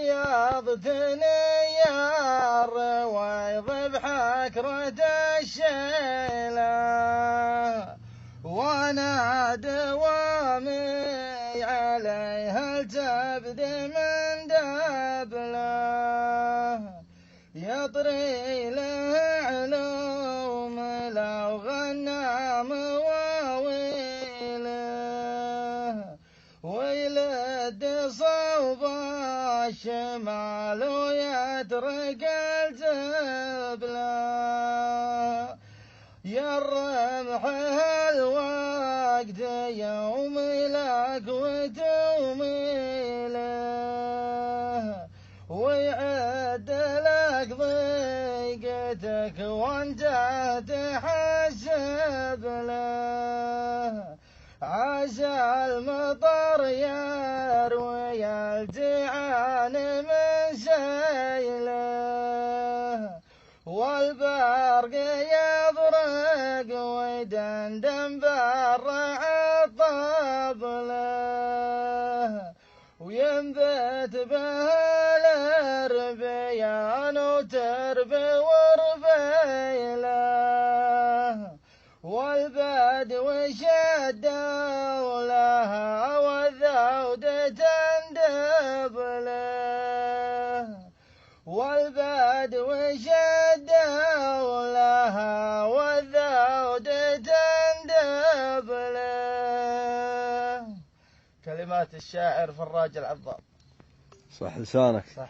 والبياض تنيار ويض بحكرة الشيلة، وانا دوامي عليها التبد من دبله، يطري له علوم لو غنى مواويله، ويلد صوب الشمال ويترك الجبله، يا الرمح هالوقت يوم لك وتوميله، ويعد لك ضيقتك وانت تحسب له، عسى المطر يروي الجيعان من سيله، والبرق يضرق ويدندن برع الطبله، وينبت به الربيان وتربي وربيله، والبدو شدوا لها والذود تندب له، والبدو شدوا لها والذود تندب له. كلمات الشاعر فراج العضال. صح لسانك.